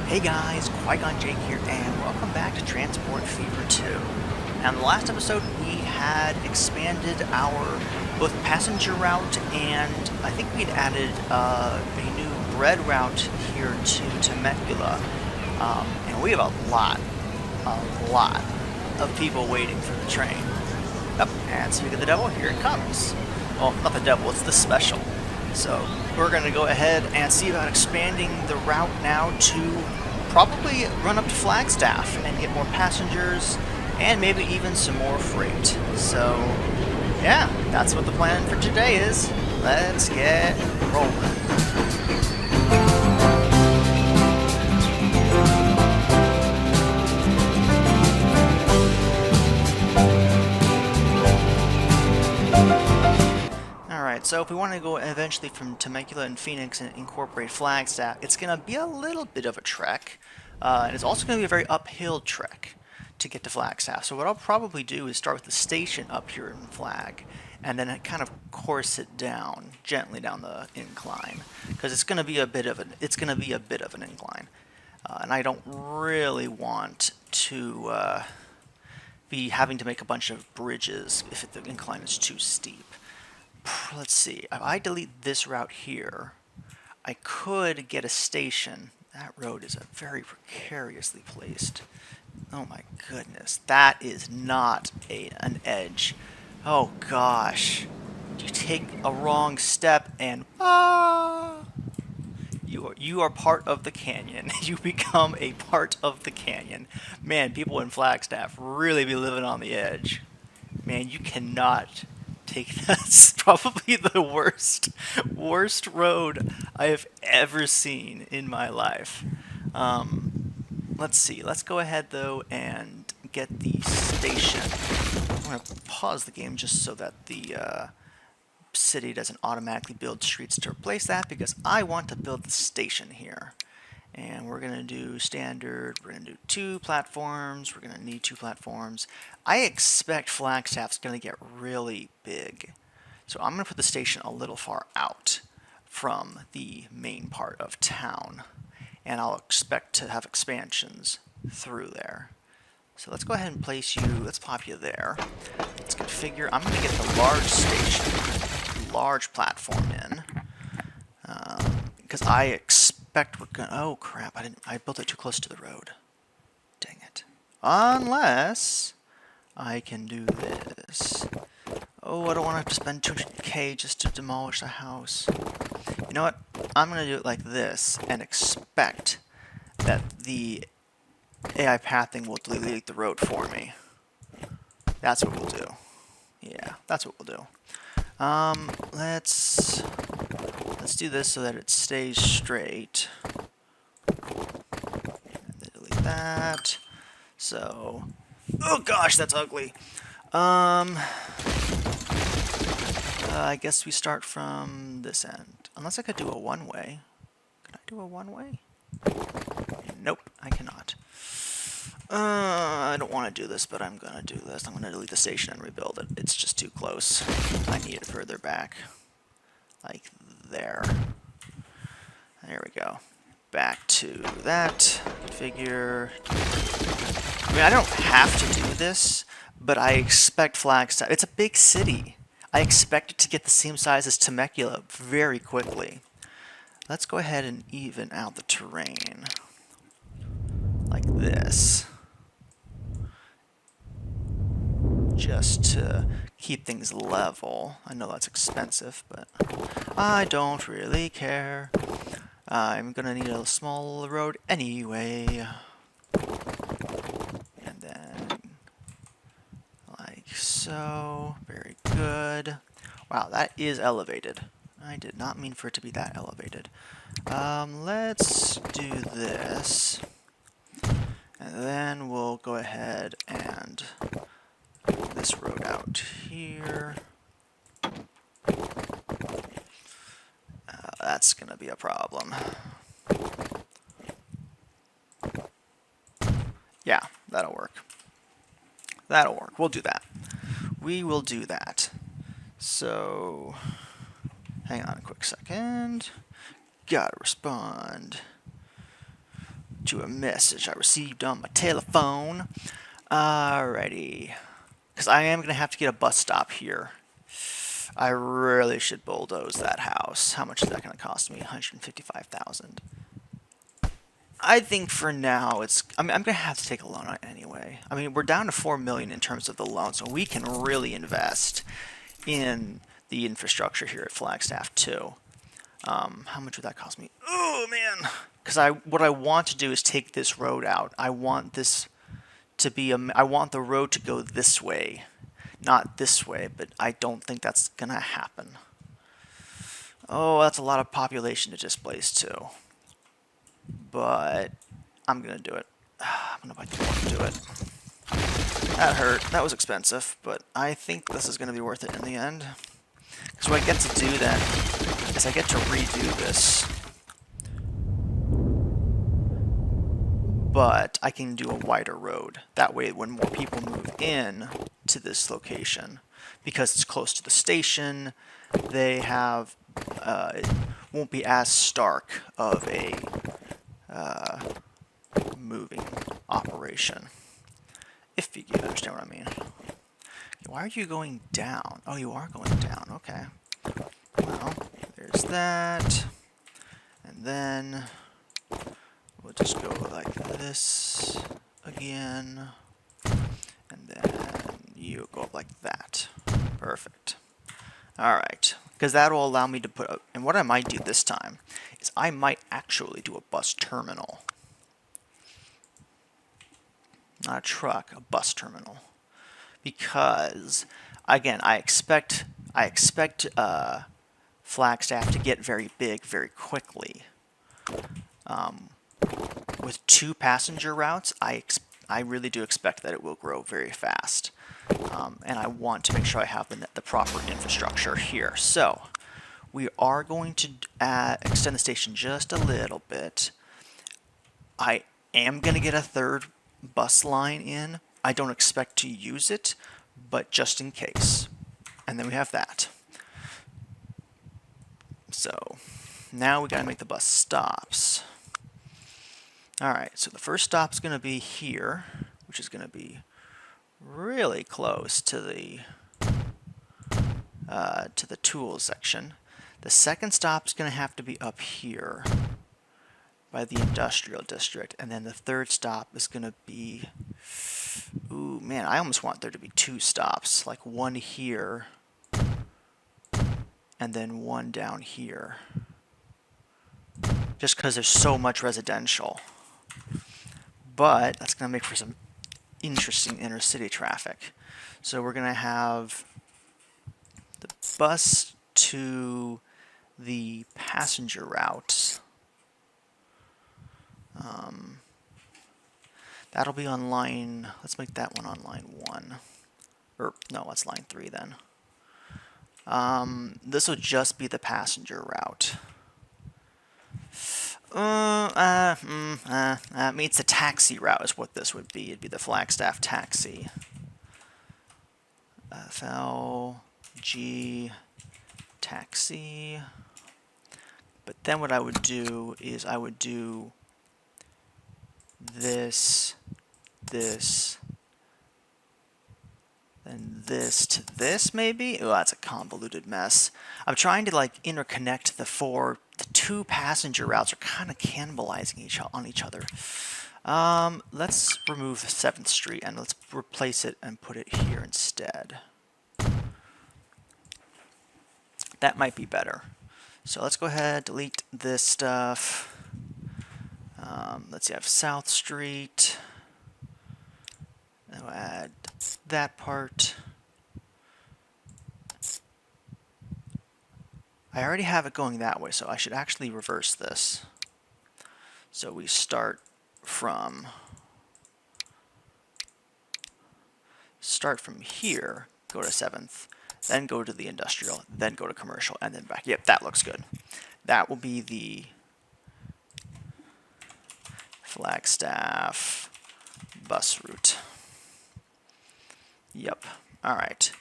Hey guys, Qui-Gon Jake here, and welcome back to Transport Fever 2. Now, in the last episode, we had expanded our both passenger route, and I think we'd added a new bread route here to Temecula. And we have a lot of people waiting for the train. Up, and speak of the devil, here it comes. Well, not the devil, it's the special. So we're going to go ahead and see about expanding the route now to probably run up to Flagstaff and get more passengers and maybe even some more freight. So yeah, that's what the plan for today is. Let's get rolling. Alright, so if we want to go eventually from Temecula and Phoenix and incorporate Flagstaff, it's going to be a little bit of a trek. And it's also going to be a very uphill trek to get to Flagstaff. So what I'll probably do is start with the station up here in Flag, and then kind of course it down, gently down the incline. Because it's going to be a bit of an incline. And I don't really want to be having to make a bunch of bridges if the incline is too steep. Let's see, if I delete this route here, I could get a station. That road is very precariously placed. Oh my goodness, that is not an edge. Oh gosh, you take a wrong step and you are part of the canyon. You become a part of the canyon. Man, people in Flagstaff really be living on the edge. Man, you cannot take that's probably the worst road I have ever seen in my life. Let's see. Let's go ahead though and get the station. I'm gonna pause the game just so that the city doesn't automatically build streets to replace that because I want to build the station here. And we're going to do standard, we're going to do 2 platforms, we're going to need 2 platforms. I expect Flagstaff's going to get really big. So I'm going to put the station a little far out from the main part of town. And I'll expect to have expansions through there. So let's go ahead and place you, let's pop you there. Let's configure, I'm going to get the large station, large platform in. Because I expect we're gonna. Oh crap! I built it too close to the road. Dang it! Unless I can do this. Oh, I don't want to have to spend 200k just to demolish a house. You know what? I'm gonna do it like this and expect that the AI pathing will delete the road for me. That's what we'll do. Yeah, that's what we'll do. Let's do this so that it stays straight. And delete that. So, oh gosh, that's ugly. I guess we start from this end. Unless I could do a one-way. Can I do a one-way? Nope, I cannot. I don't want to do this, but I'm gonna do this. I'm gonna delete the station and rebuild it. It's just too close. I need it further back. Like there. There we go. Back to that. Configure. I mean, I don't have to do this, but I expect Flagstaff. It's a big city. I expect it to get the same size as Temecula very quickly. Let's go ahead and even out the terrain. Like this. Just to keep things level. I know that's expensive, but I don't really care. I'm gonna need a small road anyway. And then, like so. Very good. Wow, that is elevated. I did not mean for it to be that elevated. Let's do this. And then we'll go ahead and this road out here. That's gonna be a problem. Yeah, that'll work. That'll work. We'll do that. We will do that. So, hang on a quick second. Gotta respond to a message I received on my telephone. Alrighty. Because I am going to have to get a bus stop here. I really should bulldoze that house. How much is that going to cost me? $155,000. I think for now, I'm going to have to take a loan on it anyway. I mean, we're down to $4 million in terms of the loan, so we can really invest in the infrastructure here at Flagstaff too. How much would that cost me? Oh man! Because what I want to do is take this road out. I want this to be I want the road to go this way, not this way. But I don't think that's gonna happen. Oh, that's a lot of population to displace too. But I'm gonna do it. I'm gonna bite the bullet and do it. That hurt. That was expensive, but I think this is gonna be worth it in the end. Because what I get to do then is I get to redo this. But I can do a wider road. That way when more people move in to this location, because it's close to the station, they have, it won't be as stark of a moving operation. If you understand what I mean. Why are you going down? Oh, you are going down. Okay. Well, there's that. And then we'll just go like this again. And then you go up like that. Perfect. Alright. Because that will allow me to put up. And what I might do this time is I might actually do a bus terminal. Not a truck, a bus terminal. Because, again, I expect Flagstaff to get very big very quickly. With 2 passenger routes, I really do expect that it will grow very fast. And I want to make sure I have the proper infrastructure here. So, we are going to extend the station just a little bit. I am going to get a 3rd bus line in. I don't expect to use it, but just in case. And then we have that. So now we got to make the bus stops. Alright, so the first stop's going to be here, which is going to be really close to the tools section. The second stop's going to have to be up here by the industrial district, and then the 3rd stop is going to be, ooh man, I almost want there to be 2 stops, like one here and then one down here, just because there's so much residential. But that's going to make for some interesting inner city traffic. So we're going to have the bus to the passenger routes. That'll be on line, let's make that one on line 1. Or, no, that's line 3 then. This will just be the passenger route. I mean, it's a taxi route is what this would be. It'd be the Flagstaff taxi. FLG taxi. But then what I would do is I would do this, then this to this maybe? Oh, that's a convoluted mess. I'm trying to like interconnect the 2 passenger routes are kind of cannibalizing on each other. Let's remove 7th Street and let's replace it and put it here instead. That might be better. So let's go ahead, delete this stuff. Let's see, I have South Street. I'll add that part. I already have it going that way, so I should actually reverse this. So we start from here, go to 7th, then go to the industrial, then go to commercial, and then back. Yep, that looks good. That will be the Flagstaff bus route. Yep. Alright.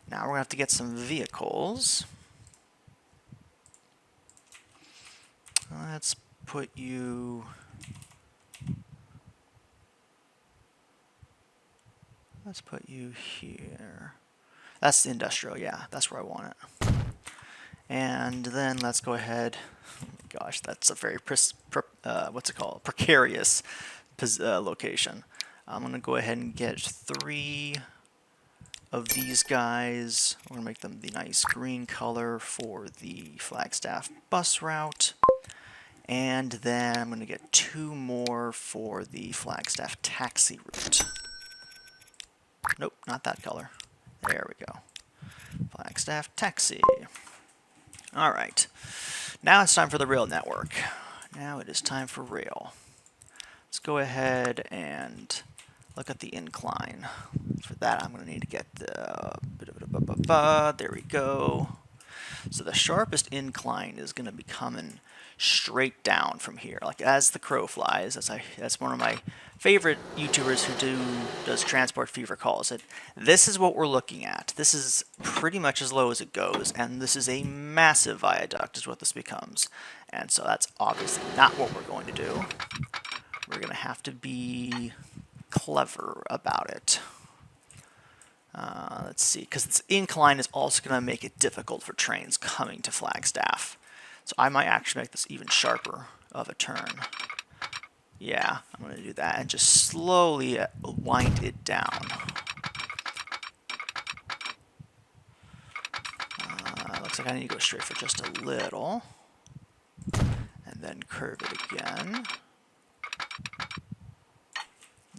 Now we're going to have to get some vehicles. Let's put you let's put you here. That's the industrial, yeah, that's where I want it. And then let's go ahead. Oh my gosh, that's a very what's it called? Precarious location. I'm going to go ahead and get 3 of these guys. We're going to make them the nice green color for the Flagstaff bus route. And then I'm going to get 2 more for the Flagstaff taxi route. Nope, not that color. There we go. Flagstaff taxi. Alright, now it's time for the rail network. Now it is time for rail. Let's go ahead and look at the incline. For that, I'm going to need to get the... There we go. So the sharpest incline is going to be coming straight down from here, like as the crow flies. That's one of my favorite YouTubers who does Transport Fever calls it. This is what we're looking at. This is pretty much as low as it goes, and this is a massive viaduct is what this becomes. And so that's obviously not what we're going to do. We're going to have to be clever about it. Let's see, because this incline is also going to make it difficult for trains coming to Flagstaff. So I might actually make this even sharper of a turn. Yeah, I'm going to do that and just slowly wind it down. Looks like I need to go straight for just a little. And then curve it again.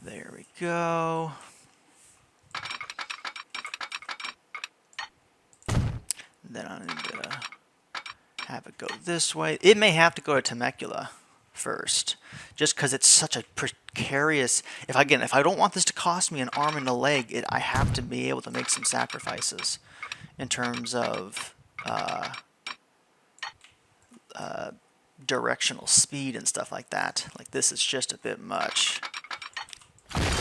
There we go. Then I need to have it go this way. It may have to go to Temecula first, just because it's such a precarious... If I don't want this to cost me an arm and a leg, I have to be able to make some sacrifices in terms of directional speed and stuff like that. Like, this is just a bit much. Like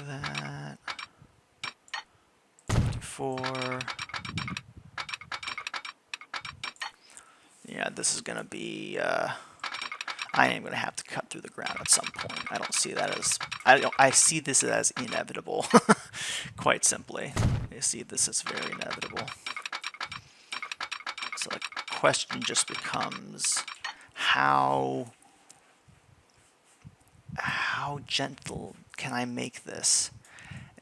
that. 54. Yeah, this is going to be, I am going to have to cut through the ground at some point. I don't see that as, I see this as inevitable, quite simply. I see this as very inevitable. So the question just becomes, how gentle can I make this?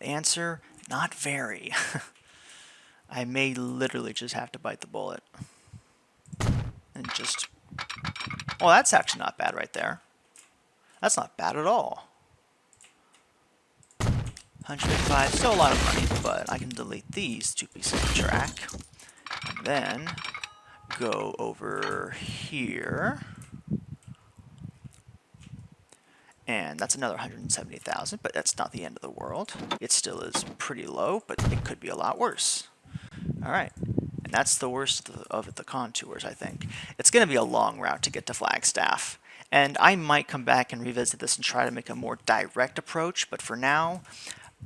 Answer, not very. I may literally just have to bite the bullet. And just... Oh, that's actually not bad right there. That's not bad at all. 105, still a lot of money, but I can delete these 2 pieces of track. And then go over here. And that's another 170,000, but that's not the end of the world. It still is pretty low, but it could be a lot worse. Alright, and that's the worst of the contours, I think. It's going to be a long route to get to Flagstaff, and I might come back and revisit this and try to make a more direct approach, but for now,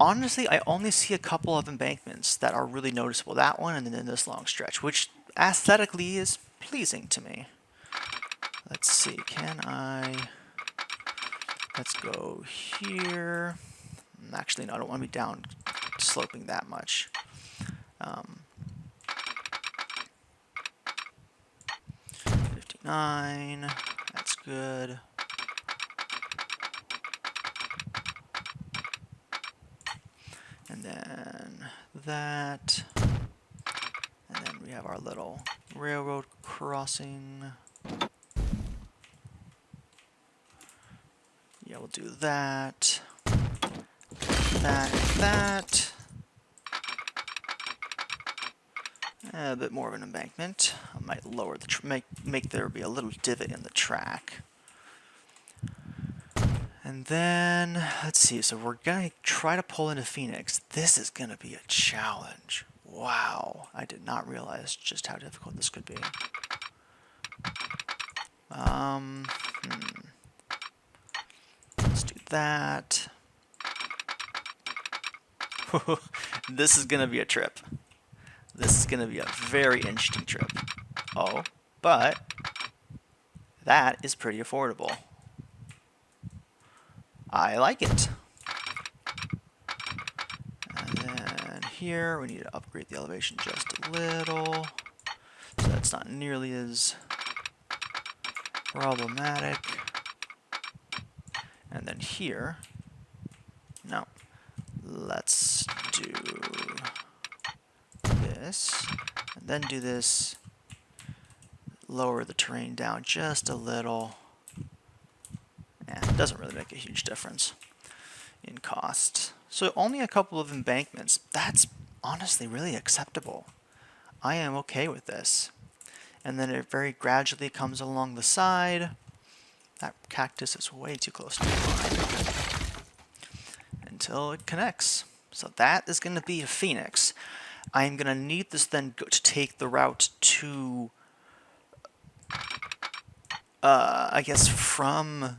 honestly, I only see a couple of embankments that are really noticeable. That one and then this long stretch, which aesthetically is pleasing to me. Let's see, let's go here. Actually, no, I don't want to be down sloping that much. 59, that's good. And then that. And then we have our little railroad crossing. Yeah, we'll do that. That. A bit more of an embankment. I might lower the make there be a little divot in the track. And then, let's see, so we're going to try to pull into Phoenix. This is going to be a challenge. Wow, I did not realize just how difficult this could be. Let's do that. This is going to be a trip. This is going to be a very interesting trip. Oh, but that is pretty affordable. I like it. here. We need to upgrade the elevation just a little, so that's not nearly as problematic. And then here, no, let's do this, and then do this, lower the terrain down just a little. It doesn't really make a huge difference in cost. So only a couple of embankments. That's honestly really acceptable. I am okay with this. And then it very gradually comes along the side. That cactus is way too close to the line until it connects. So that is going to be a phoenix. I'm going to need this then to take the route to, I guess, from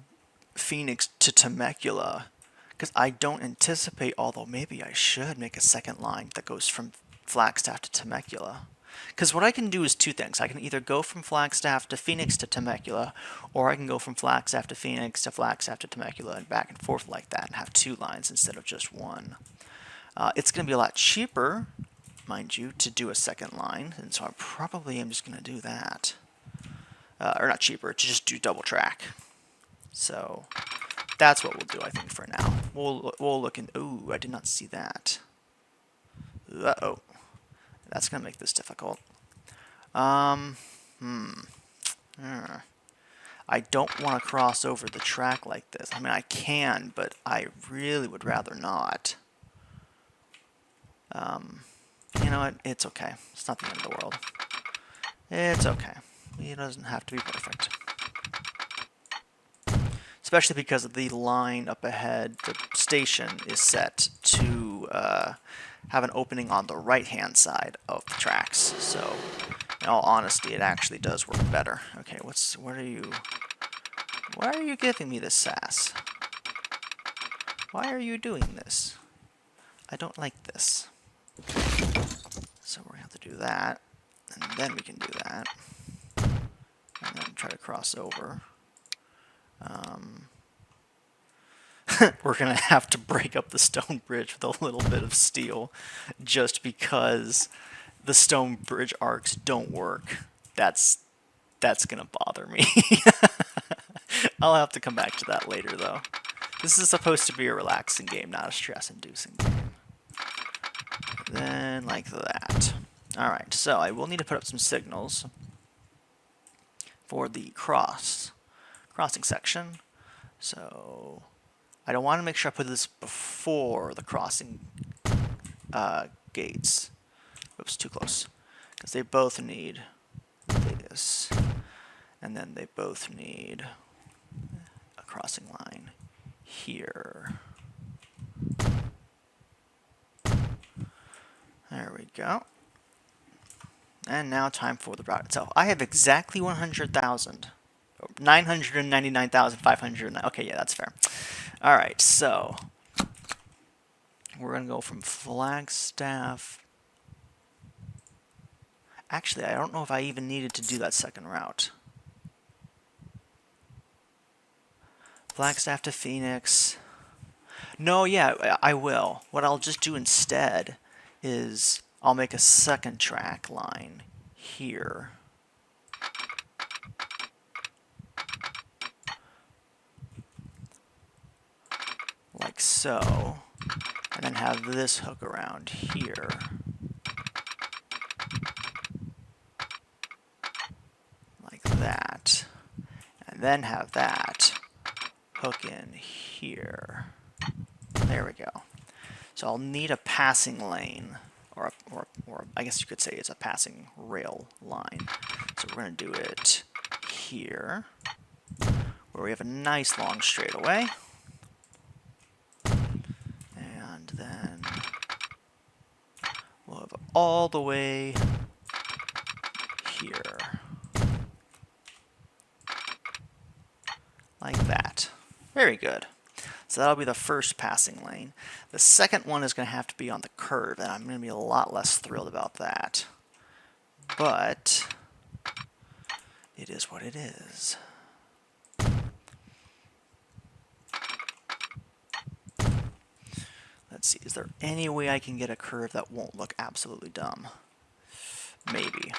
Phoenix to Temecula, because I don't anticipate, although maybe I should make a second line that goes from Flagstaff to Temecula. Because what I can do is two things. I can either go from Flagstaff to Phoenix to Temecula, or I can go from Flagstaff to Phoenix to Flagstaff to Temecula and back and forth like that and have two lines instead of just one. It's going to be a lot cheaper, mind you, to do a second line, and so I probably am just going to do that. Or not cheaper, to just do double track. So that's what we'll do, I think, for now. We'll look in. Ooh, I did not see that. Uh-oh. That's going to make this difficult. I don't want to cross over the track like this. I mean, I can, but I really would rather not. You know what? It's okay. It's not the end of the world. It's okay. It doesn't have to be perfect. Especially because of the line up ahead, the station is set to have an opening on the right-hand side of the tracks. So, in all honesty, it actually does work better. Okay, why are you giving me this sass? Why are you doing this? I don't like this. So we're going to have to do that, and then we can do that. And then try to cross over. We're going to have to break up the stone bridge with a little bit of steel just because the stone bridge arcs don't work. That's going to bother me. I'll have to come back to that later, though. This is supposed to be a relaxing game, not a stress-inducing game. Then, like that. Alright, so I will need to put up some signals for the crossing section. So I don't want to make sure I put this before the crossing gates. Oops, too close. Because they both need this. And then they both need a crossing line here. There we go. And now time for the route itself. I have exactly 100,000. 999,500. Okay, yeah, that's fair. Alright, so we're going to go from Flagstaff. Actually, I don't know if I even needed to do that second route. Flagstaff to Phoenix. No, yeah, I will. What I'll just do instead is I'll make a second track line here. Like so. And then have this hook around here. Like that. And then have that hook in here. There we go. So I'll need a passing lane, or I guess you could say it's a passing rail line. So we're going to do it here, where we have a nice long straightaway. And then we'll have it all the way here. Like that. Very good. So that'll be the first passing lane. The second one is going to have to be on the curve, and I'm going to be a lot less thrilled about that. But it is what it is. Let's see, is there any way I can get a curve that won't look absolutely dumb? Maybe.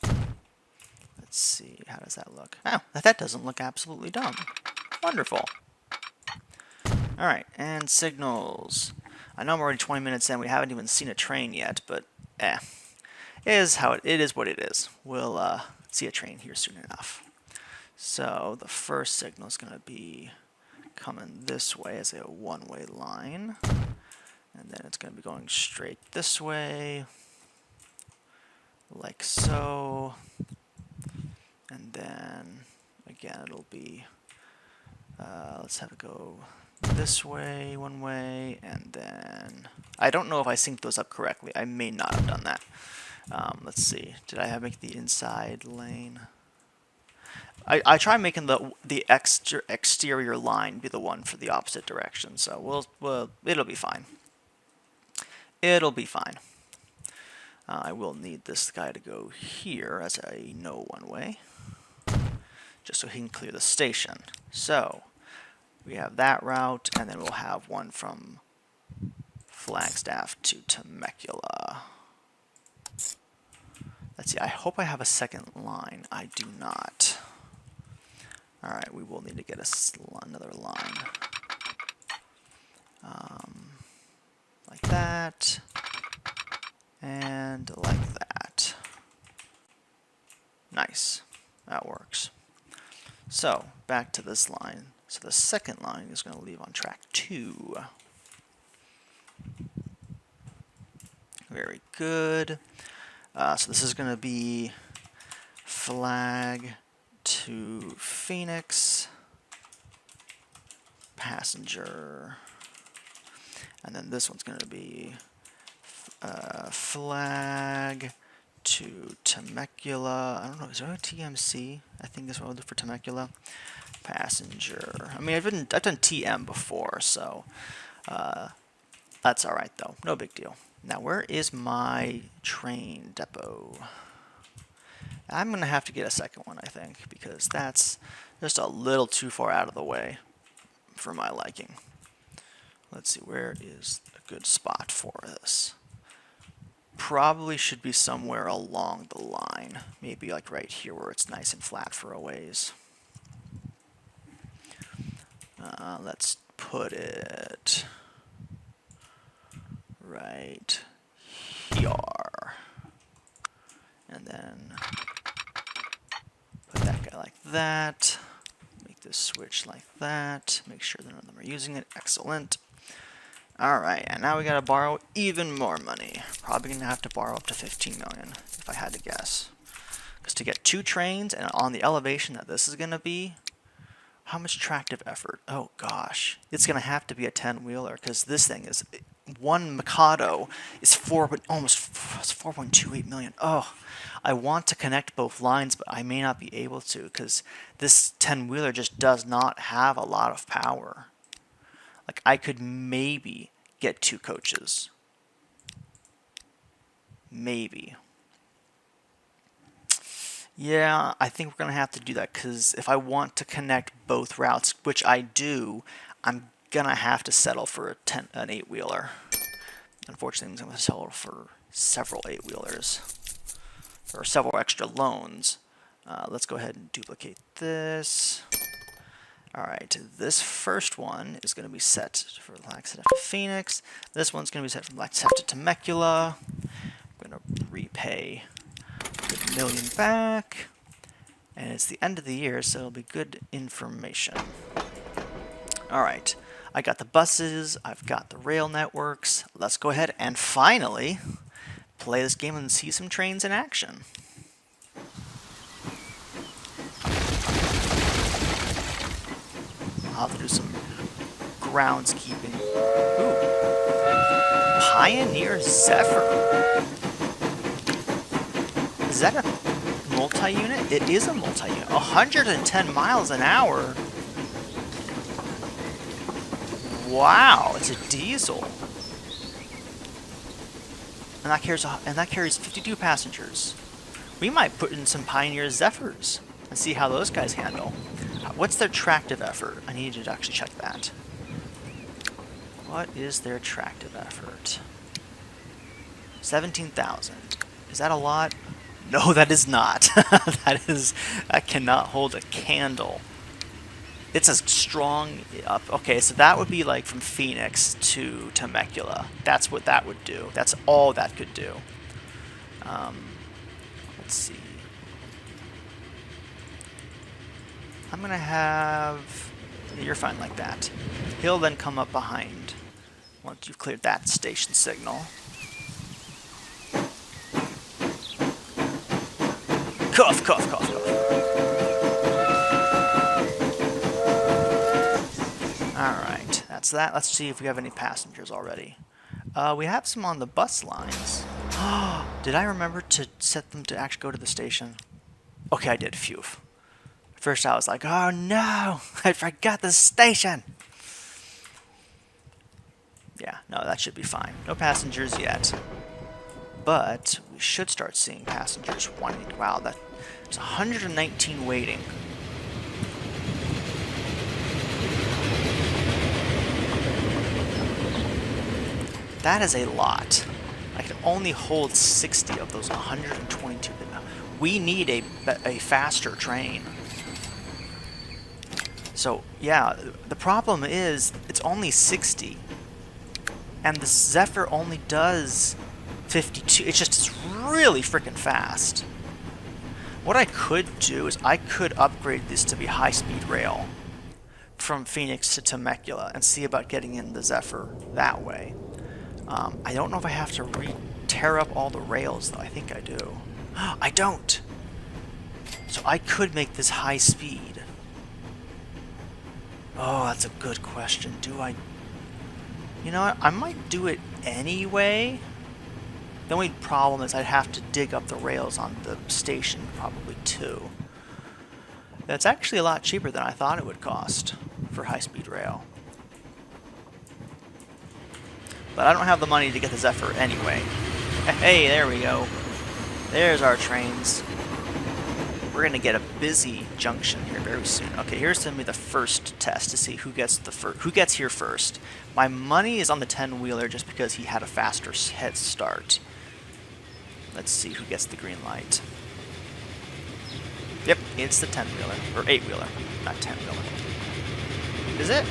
Let's see, how does that look? Oh, that doesn't look absolutely dumb. Wonderful. Alright, and signals. I know I'm already 20 minutes in, we haven't even seen a train yet, but it is what it is. We'll see a train here soon enough. So the first signal is going to be coming this way as a one-way line, and then it's going to be going straight this way, like so, and then again it'll be, let's have it go this way, one way, and then, I don't know if I synced those up correctly. I may not have done that. Let's see, did I make the inside lane? I try making the exterior line be the one for the opposite direction, so it'll be fine. It'll be fine. I will need this guy to go here as a no one way, just so he can clear the station. So we have that route, and then we'll have one from Flagstaff to Temecula. Let's see, I hope I have a second line. I do not. Alright, we will need to get another line. Like that. And like that. Nice. That works. So, back to this line. So the second line is going to leave on track 2. Very good. So this is going to be flag to Phoenix, passenger, and then this one's going to be flag to Temecula. I don't know, is there a TMC? I think this one will do for Temecula. Passenger. I mean, I've done TM before, so that's all right though. No big deal. Now, where is my train depot? I'm going to have to get a second one, I think, because that's just a little too far out of the way for my liking. Let's see, where is a good spot for this? Probably should be somewhere along the line. Maybe like right here where it's nice and flat for a ways. Let's put it right here. And then put that guy like that. Make this switch like that. Make sure that none of them are using it. Excellent. Alright, and now we gotta borrow even more money. Probably gonna have to borrow up to 15 million, if I had to guess. Because to get 2 trains and on the elevation that this is gonna be, how much tractive effort? Oh gosh. It's gonna have to be a 10-wheeler, because this thing is, one Mikado is almost 4.28 million. Oh, I want to connect both lines, but I may not be able to, because this 10-wheeler just does not have a lot of power. Like, I could maybe get 2 coaches. Maybe. Yeah, I think we're going to have to do that, because if I want to connect both routes, which I do, I'm going to have to settle for an 8-wheeler. Unfortunately, I'm going to settle for several 8-wheelers. Or several extra loans. Let's go ahead and duplicate this. Alright, this first one is going to be set for Flagstaff to Phoenix. This one's going to be set from Flagstaff to Temecula. I'm going to repay $1 million back. And it's the end of the year, so it'll be good information. Alright, I got the buses, I've got the rail networks. Let's go ahead and finally play this game and see some trains in action. I'll have to do some groundskeeping. Ooh. Pioneer Zephyr. Is that a multi-unit? It is a multi-unit. 110 miles an hour. Wow, it's a diesel. And that carries 52 passengers. We might put in some Pioneer Zephyrs and see how those guys handle. What's their tractive effort? I need to actually check that. What is their tractive effort? 17,000. Is that a lot? No, that is not. That cannot hold a candle. It's a strong up. Okay, so that would be like from Phoenix to Temecula. That's what that would do. That's all that could do. Let's see. I'm gonna have. You're fine like that. He'll then come up behind once you've cleared that station signal. Cough, cough, cough, cough. Alright, that's that. Let's see if we have any passengers already. We have some on the bus lines. Did I remember to set them to actually go to the station? Okay, I did. Phew. First I was like, oh no, I forgot the station. Yeah, no, that should be fine. No passengers yet. But we should start seeing passengers wanting. Wow, there's 119 waiting. That is a lot. I can only hold 60 of those 122. We need a faster train. So, yeah, the problem is it's only 60. And the Zephyr only does 52. It's really freaking fast. What I could do is I could upgrade this to be high-speed rail from Phoenix to Temecula and see about getting in the Zephyr that way. I don't know if I have to tear up all the rails, though. I think I do. I don't! So I could make this high speed. Oh, that's a good question. Do I... You know what? I might do it anyway. The only problem is I'd have to dig up the rails on the station, probably too. That's actually a lot cheaper than I thought it would cost for high-speed rail. But I don't have the money to get the Zephyr anyway. Hey, there we go. There's our trains. We're gonna get a busy junction here very soon. Okay, here's gonna be the first test to see who gets here first. My money is on the 10-wheeler just because he had a faster head start. Let's see who gets the green light. Yep, it's the 10-wheeler or 8-wheeler, not 10-wheeler. Is it?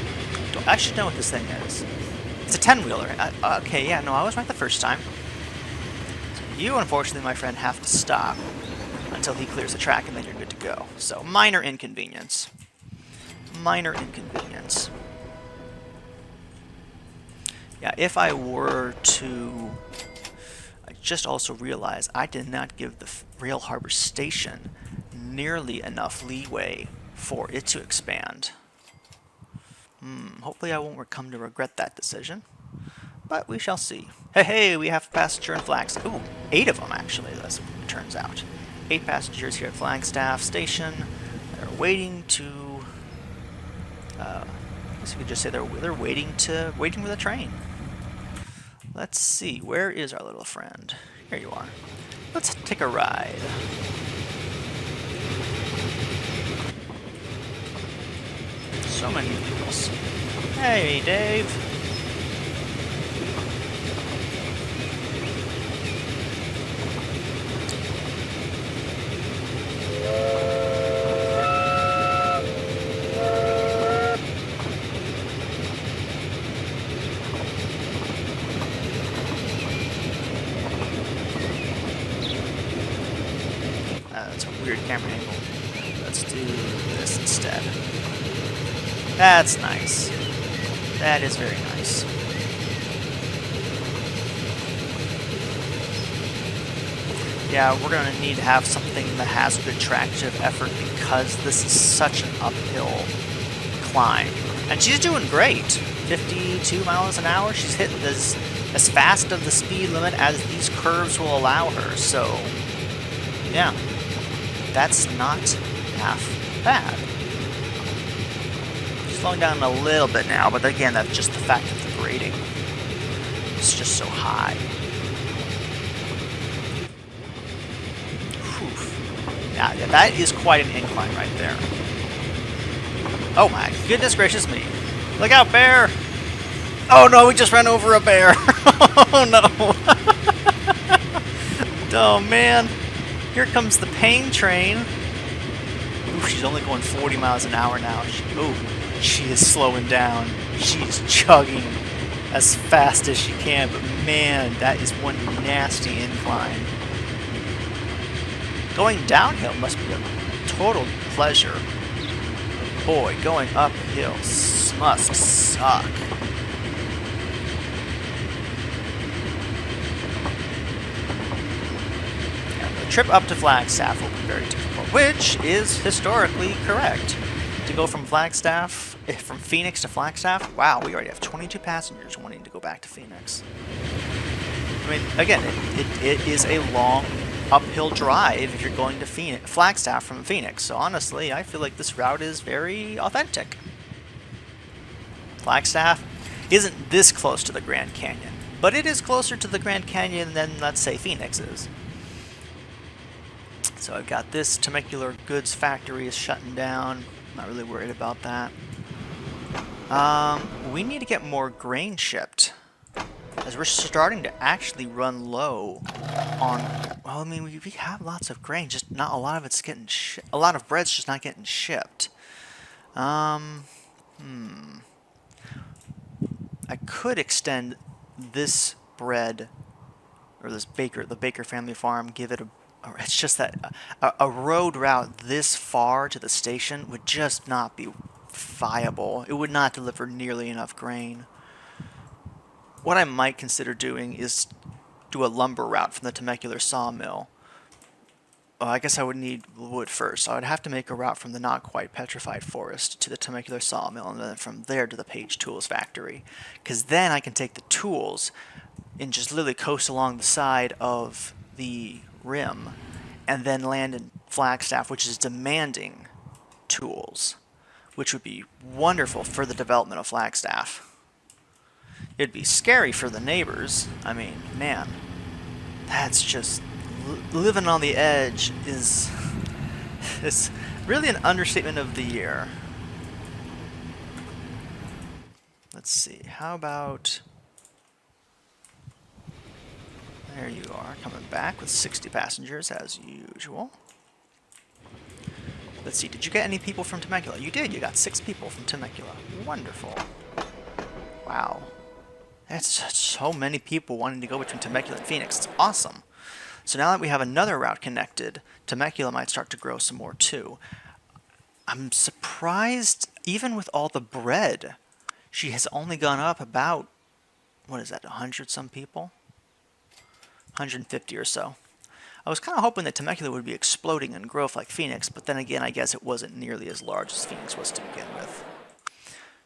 I should know what this thing is. It's a 10-wheeler. Okay, yeah, no, I was right the first time. So you, unfortunately, my friend, have to stop until he clears the track, and then you're good to go. So, minor inconvenience. Minor inconvenience. Yeah, if I were to... I just also realized I did not give the Rail Harbor Station nearly enough leeway for it to expand. Hopefully I won't come to regret that decision, but we shall see. Hey, we have a passenger in Flagstaff. Ooh, 8 of them actually, as it turns out. 8 passengers here at Flagstaff Station. They're waiting to. I guess you could just say they're waiting for the train. Let's see, where is our little friend? Here you are. Let's take a ride. So many vehicles. Hey, Dave. That's a weird camera angle. Let's do this instead. That's nice. That is very nice. Yeah, we're going to need to have something that has good tractive effort because this is such an uphill climb. And she's doing great. 52 miles an hour. She's hitting this as fast of the speed limit as these curves will allow her. So, yeah, that's not half bad. Slowing down a little bit now, but again, that's just the fact of the grading. It's just so high. Whew. Yeah, that is quite an incline right there. Oh my goodness gracious me. Look out, bear! Oh no, we just ran over a bear. Oh no. Oh man. Here comes the pain train. Ooh, she's only going 40 miles an hour now. She is slowing down. She's chugging as fast as she can, but man, that is one nasty incline. Going downhill must be a total pleasure. Boy, going uphill must suck. The trip up to Flagstaff will be very difficult, which is historically correct. To go from from Phoenix to Flagstaff, wow, we already have 22 passengers wanting to go back to Phoenix. I mean, again, it is a long uphill drive if you're going to Flagstaff from Phoenix. So honestly, I feel like this route is very authentic. Flagstaff isn't this close to the Grand Canyon, but it is closer to the Grand Canyon than, let's say, Phoenix is. So I've got this Temecula goods factory is shutting down. Not really worried about that. We need to get more grain shipped, as we're starting to actually run low on. Well, I mean, we have lots of grain, just not a lot of it's getting a lot of bread's just not getting shipped. I could extend this bread, or the Baker family farm, give it it's just that a road route this far to the station would just not be viable. It would not deliver nearly enough grain. What I might consider doing is do a lumber route from the Temecula sawmill. Well, I guess I would need wood first. So I would have to make a route from the not quite petrified forest to the Temecula sawmill, and then from there to the Page Tools factory. Because then I can take the tools and just literally coast along the side of the rim, and then land in Flagstaff, which is demanding tools, which would be wonderful for the development of Flagstaff. It'd be scary for the neighbors. I mean, man, that's just living on the edge is it's really an understatement of the year. Let's see. How about there you are, coming back with 60 passengers as usual. Let's see, did you get any people from Temecula? You did, you got 6 people from Temecula. Wonderful. Wow. That's so many people wanting to go between Temecula and Phoenix. It's awesome. So now that we have another route connected, Temecula might start to grow some more too. I'm surprised, even with all the bread, she has only gone up about, what is that, 100 some people? 150 or so. I was kind of hoping that Temecula would be exploding in growth like Phoenix, but then again, I guess it wasn't nearly as large as Phoenix was to begin with.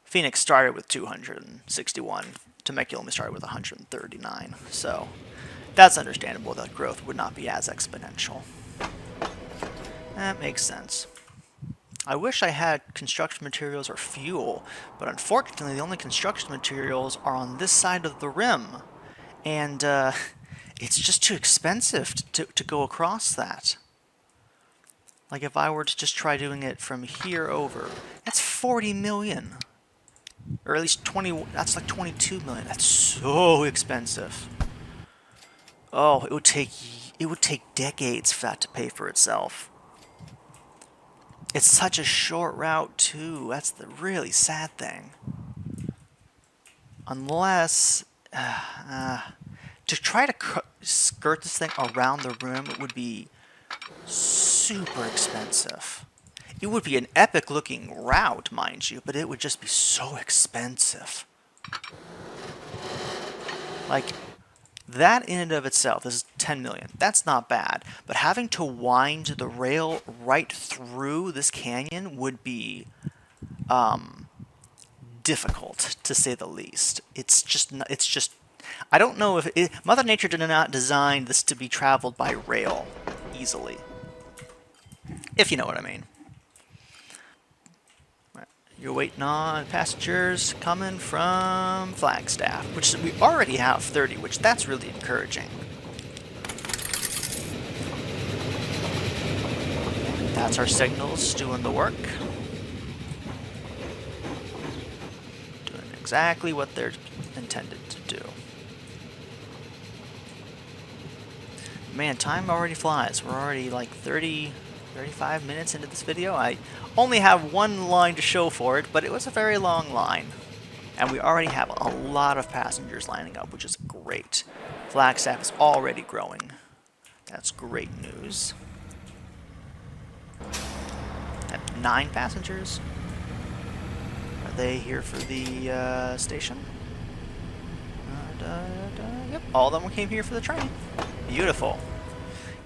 Phoenix started with 261. Temecula only started with 139. So that's understandable that growth would not be as exponential. That makes sense. I wish I had construction materials or fuel, but unfortunately the only construction materials are on this side of the rim. And it's just too expensive to go across that. Like if I were to just try doing it from here over, that's 40 million. Or at least 20, that's like 22 million. That's so expensive. Oh, it would take decades for that to pay for itself. It's such a short route too. That's the really sad thing. Unless to try to skirt this thing around the rim, it would be super expensive. It would be an epic looking route, mind you, but it would just be so expensive. Like, that in and of itself is 10 million. That's not bad. But having to wind the rail right through this canyon would be difficult, to say the least. It's just I don't know if Mother Nature did not design this to be traveled by rail easily. If you know what I mean. You're waiting on passengers coming from Flagstaff, which we already have 30, which that's really encouraging. That's our signals doing the work. Doing exactly what they're intended to do. Man, time already flies. We're already like 35 minutes into this video. I only have one line to show for it, but it was a very long line. And we already have a lot of passengers lining up, which is great. Flagstaff is already growing. That's great news. At 9 passengers. Are they here for the station? Yep, all of them came here for the train. Beautiful.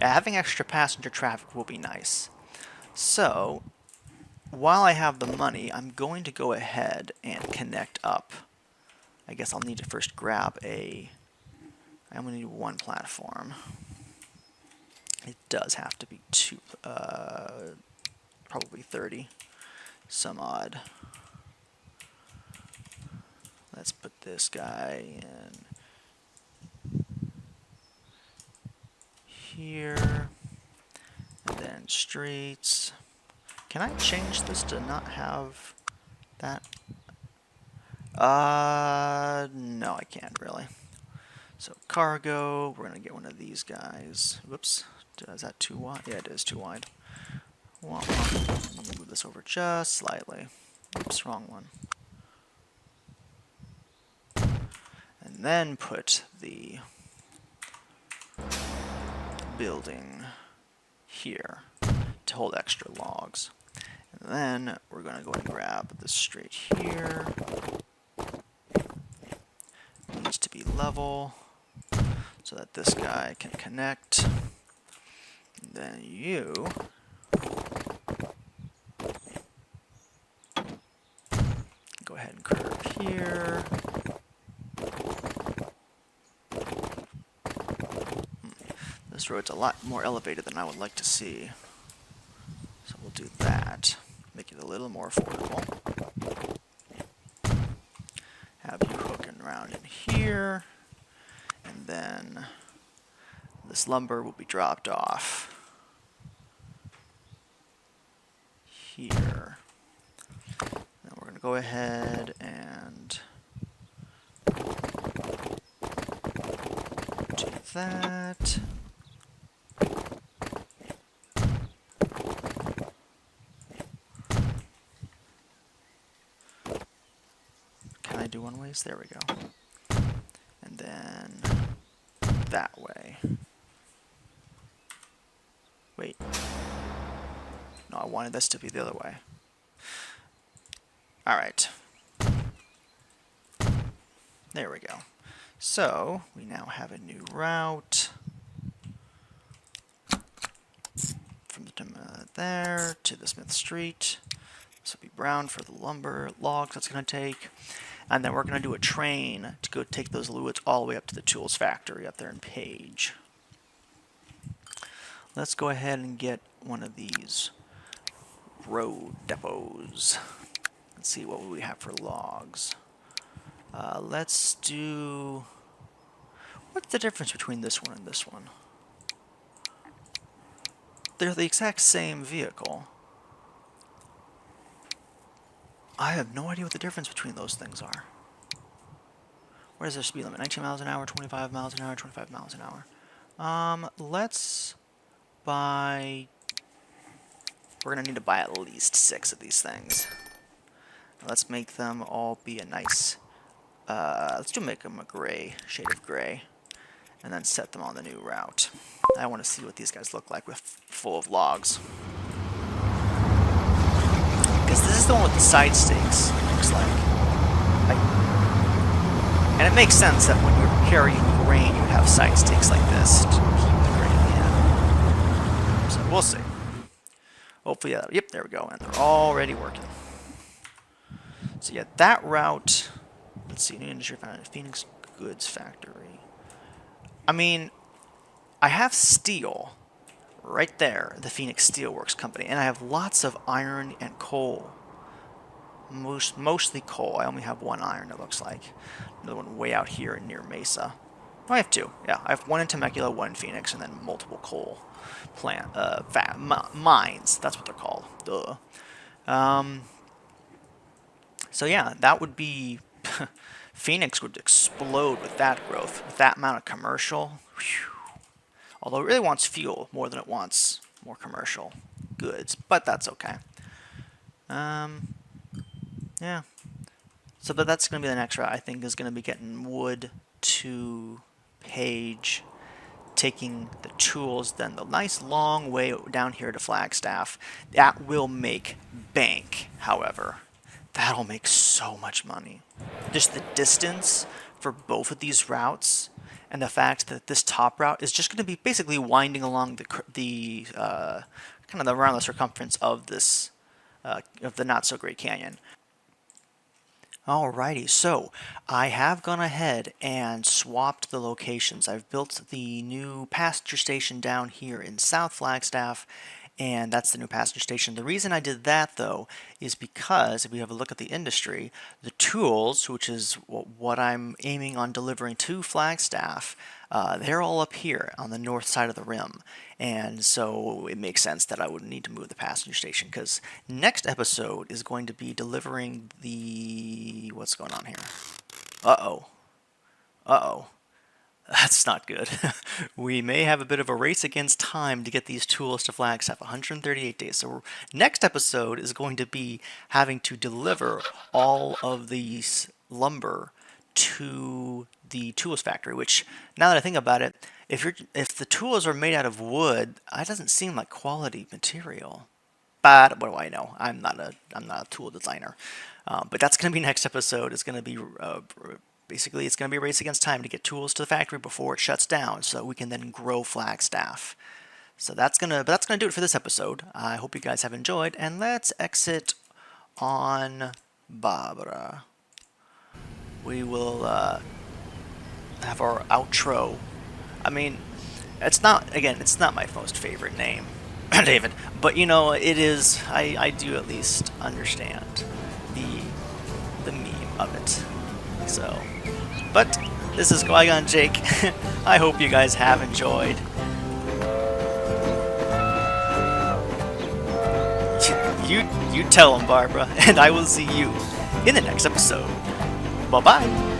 Yeah, having extra passenger traffic will be nice. So, while I have the money, I'm going to go ahead and connect up. I guess I'll need to first grab a... I'm going to need one platform. It does have to be two, probably 30 some odd. Let's put this guy in here, and then streets. Can I change this to not have that? No, I can't really. So cargo, we're gonna get one of these guys. Whoops, is that too wide? Yeah, it is too wide. Move this over just slightly. Oops, wrong one. And then put the building here to hold extra logs. And then we're going to go and grab this straight here. It needs to be level so that this guy can connect. And then you go ahead and curve here. This road's a lot more elevated than I would like to see. So we'll do that. Make it a little more affordable. Have you hooking around in here. And then this lumber will be dropped off here. Then we're going to go ahead and do that. Can I do one ways? There we go. And then that way. Wait. No, I wanted this to be the other way. Alright. There we go. So, we now have a new route. From there to the Smith Street. This will be brown for the lumber logs that's going to take. And then we're going to do a train to go take those luids all the way up to the tools factory up there in Page. Let's go ahead and get one of these road depots. Let's see what we have for logs. Let's do... What's the difference between this one and this one? They're the exact same vehicle. I have no idea what the difference between those things are. What is their speed limit? 19 miles an hour, 25 miles an hour, 25 miles an hour. Let's buy... We're going to need to buy at least 6 of these things. Let's make them all be a nice... let's make them a gray, shade of gray. And then set them on the new route. I want to see what these guys look like with full of logs. Because this is the one with the side stakes, it looks like. And it makes sense that when you're carrying grain, you have side stakes like this to keep the grain in. So we'll see. Hopefully, yep, there we go. And they're already working. So yeah, that route, let's see, new industry found at Phoenix Goods Factory. I mean, I have steel right there, the Phoenix Steelworks Company, and I have lots of iron and coal. Mostly coal. I only have 1 iron, it looks like. Another one way out here near Mesa. Oh, I have 2. Yeah, I have 1 in Temecula, 1 in Phoenix, and then multiple coal mines. That's what they're called. Duh. So yeah, that would be Phoenix would explode with that growth, with that amount of commercial. Whew. Although it really wants fuel more than it wants more commercial goods, but that's okay. Um, yeah. So, but that's going to be the next route. I think is going to be getting wood to Page, taking the tools, then the nice long way down here to Flagstaff. That will make bank, however. That'll make so much money. Just the distance for both of these routes, and the fact that this top route is just going to be basically winding along the kind of around the circumference of this of the not so great canyon. Alrighty, so I have gone ahead and swapped the locations. I've built the new passenger station down here in South Flagstaff, and that's the new passenger station. The reason I did that, though, is because if we have a look at the industry, the tools, which is what I'm aiming on delivering to Flagstaff, they're all up here on the north side of the rim. And so it makes sense that I would need to move the passenger station, because next episode is going to be delivering the... What's going on here? Uh-oh. Uh-oh. That's not good. We may have a bit of a race against time to get these tools to Flagstaff. 138 days. So next episode is going to be having to deliver all of these lumber to the tools factory, which, now that I think about it, if the tools are made out of wood, that doesn't seem like quality material. But what do I know? I'm not a tool designer. But that's going to be next episode. It's going to be basically, it's going to be a race against time to get tools to the factory before it shuts down, so we can then grow Flagstaff. So that's gonna do it for this episode. I hope you guys have enjoyed, and let's exit on Barbara. We will have our outro. I mean, it's not my most favorite name, David, but you know, it is. I do at least understand the meme of it. So, but this is Qui-Gon Jake. I hope you guys have enjoyed. You tell them, Barbara, and I will see you in the next episode. Bye-bye.